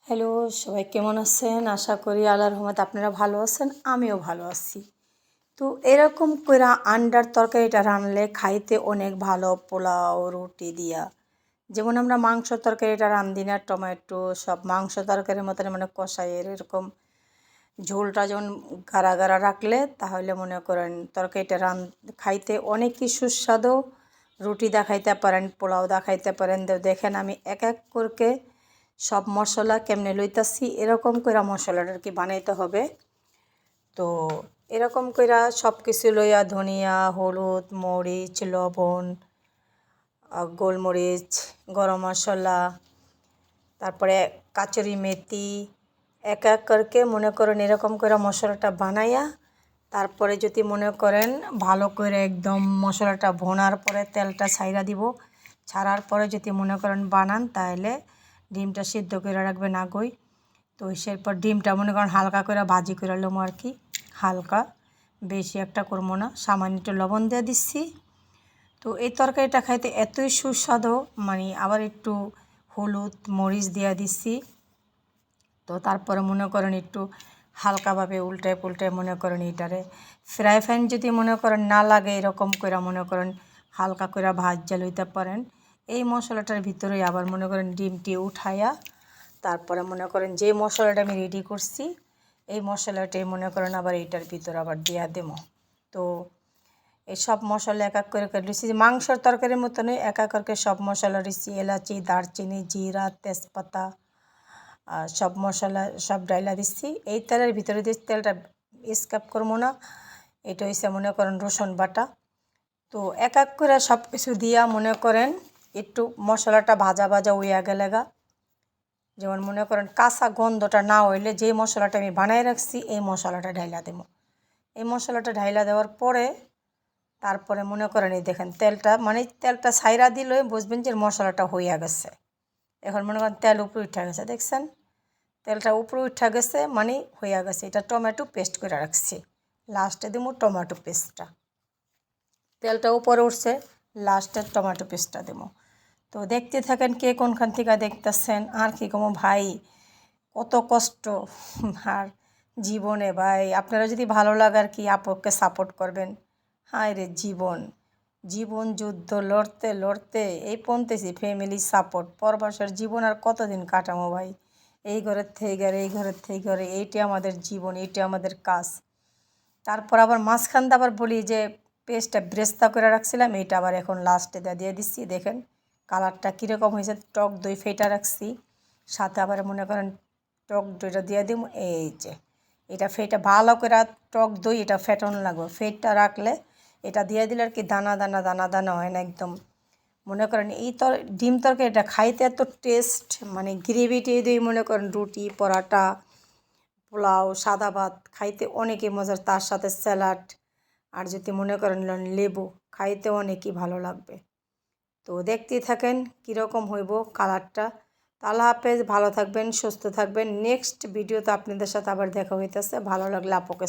Hello, সবাই কেমন আছেন? আশা করি আল্লাহর রহমতে আপনারা ভালো আছেন, আমিও ভালো আছি। তো এরকম কইরা আন্ডার তরকারিটা রানলে খাইতে অনেক ভালো, পোলাও রুটি দিয়া। যেমন আমরা মাংস তরকারিটা রান্ধি না, টমেটো সব মাংস তরকারির মতন মানে কষাইয়ের এরকম ঝোলটা যেমন গাঢ় গাঢ় রাখলে তাহলে মনে করেন তরকারিটা খাইতে অনেকই সুস্বাদু। রুটি দা খাইতে পারেন, পোলাও দা খাইতে পারেন। দেখেন আমি এক এক করে সব মশলা কেমনে লইতাছি, এরকম করে মশলাটা আর কি বানাইতে হবে। তো এরকম কইরা সব কিছু লইয়া ধনিয়া, হলুদ, মরিচ, লবণ, গোলমরিচ, গরম মশলা, তারপরে কাচুরি মেথি এক এক করে মনে করেন এরকম করে মশলাটা বানাইয়া তারপরে যদি মনে করেন ভালো করে একদম মশলাটা ভোনার পরে তেলটা ছাইরা দিব। ছাড়ার পরে যদি মনে করেন বানান তাহলে ডিমটা সিদ্ধ করে রাখবেন আগেই। তো সেরপর ডিমটা মনে করেন হালকা করে ভাজি করে লম আর কি, হালকা, বেশি একটা করবো না। সামান্য একটু লবণ দিয়ে দিচ্ছি। তো এই তরকারিটা খাইতে এতই সুস্বাদু, মানে আবার একটু হলুদ মরিচ দিয়ে দিচ্ছি। তো তারপরে মনে করেন একটু হালকাভাবে উল্টায় পুল্টায় মনে করেন এটারে ফ্রাই প্যান যদি মনে করেন না লাগে এরকম করে মনে করেন হালকা করে ভাজা লইতে পারেন। এই মশলাটার ভিতরে আবার মনে করেন ডিমটি উঠাইয়া তারপরে মনে করেন যে মশলাটা আমি রেডি করছি এই মশলাটাই মনে করেন আবার এইটার ভিতরে আবার দিয়া দেবো। তো এই সব মশলা এক এক করে দিচ্ছি, মাংসর তরকারির মতনই এক এক করে সব মশলা দিচ্ছি। এলাচি, দারচিনি, জিরা, তেজপাতা, সব মশলা সব ডাইলা দিচ্ছি। এই তেলের ভিতরে দিয়ে তেলটা স্ক্যাপ করবো না। এটা হচ্ছে মনে করেন রসুন বাটা। তো এক এক করে সব কিছু দিয়া মনে করেন একটু মশলাটা ভাজা ভাজা হইয়া গেলেগা, যেমন মনে করেন কাঁচা গন্ধটা না হইলে যে মশলাটা আমি বানাই রাখছি এই মশলাটা ঢাইলা দেবো। এই মশলাটা ঢাইলা দেওয়ার পরে তারপরে মনে করেন এই দেখেন তেলটা ছাইরা দিলে বুঝবেন যে মশলাটা হইয়া গেছে। এখন মনে করেন তেল উপরে উঠে গেছে, দেখছেন তেলটা উপরে উঠে গেছে মানে হইয়া গেছে। এটা টমেটো পেস্ট করে রাখছি, লাস্টে দেবো টমেটো পেস্টটা। তেলটা উপরে উঠছে, লাস্টে টমেটো পেস্টটা দেবো। তো দেখতে থাকেন কে কোনখান থেকে দেখতেছেন। আর কি কমো ভাই, কত কষ্ট আর জীবনে ভাই, আপনারা যদি ভালো লাগার কি আপুকে সাপোর্ট করবেন। হায় রে জীবন, জীবন যুদ্ধ লড়তে লড়তে এই পৌঁছেছি ফ্যামিলি সাপোর্ট। পরবাসের জীবন আর কতদিন কাটামো ভাই, এই ঘরের থেকে ঘরে এই ঘরের থেকে ঘরে, এইটি আমাদের জীবন, এইটি আমাদের কাজ। তারপর আবার মাঝখান দিয়ে আবার বলি যে পেস্টটা ব্রেস্তা করে রাখছিলাম এইটা আবার এখন লাস্টে দিয়ে দিচ্ছি। দেখেন কালারটা কীরকম হয়েছে, টক দই ফেটা রাখছি সাথে আবার মনে করেন টক দইটা দিয়ে দিব। এই যে এটা ফেটা ভালো করে টক দই এটা ফেটানো লাগবে, ফেটটা রাখলে এটা দিয়ে দিলে আর কি দানা দানা দানা দানা হয় না একদম। মনে করেন এই ডিম তরকারি এটা খাইতে এত টেস্ট, মানে গ্রেভিটি দিয়ে মনে করেন রুটি, পরাটা, পোলাও, সাদা ভাত খাইতে অনেকই মজার, তার সাথে স্যালাড আর যদি মনে করেন লেবু খাইতে অনেকই ভালো লাগবে। তো দেখতেই থাকেন কীরকম হইব কালারটা। আল্লাহ হাফেজ, ভালো থাকবেন, সুস্থ থাকবেন। নেক্সট ভিডিওতে আপনাদের সাথে আবার দেখা হইতেছে। ভালো লাগলে আপুকে